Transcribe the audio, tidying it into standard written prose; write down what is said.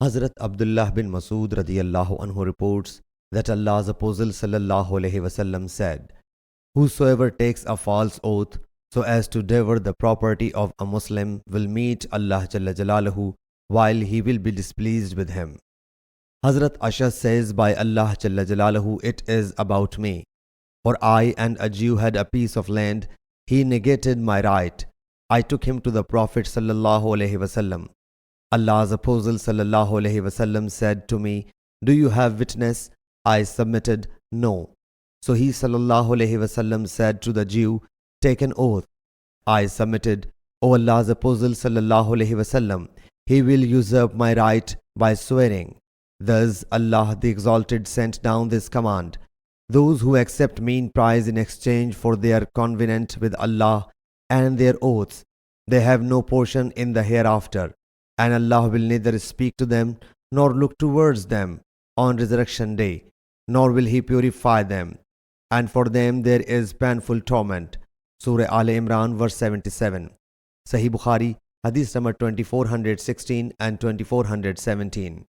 Hazrat Abdullah bin Masud radiyallahu anhu reports that Allah's Apostle sallallahu alaihi wasallam said, "Whosoever takes a false oath so as to devour the property of a Muslim will meet Allah Jalla Jalaluhu while he will be displeased with him." Hazrat Asha says, "By Allah Jalla Jalaluhu, it is about me. For I and a Jew had a piece of land. He negated my right. I took him to the Prophet sallallahu alaihi wasallam. Allah's Apostle sallallahu alaihi wasallam said to me, 'Do you have witness?' I submitted, 'No.' So he sallallahu alaihi wasallam said to the Jew, 'Take an oath.' I submitted, 'O Allah's Apostle sallallahu alaihi wasallam, he will usurp my right by swearing.' Thus Allah the Exalted sent down this command: those who accept mean price in exchange for their covenant with Allah and their oaths, they have no portion in the hereafter, and Allah will neither speak to them nor look towards them on resurrection day, nor will He purify them, and for them there is painful torment. Surah Al Imran, verse 77. Sahih Bukhari, Hadith number 2416 and 2417.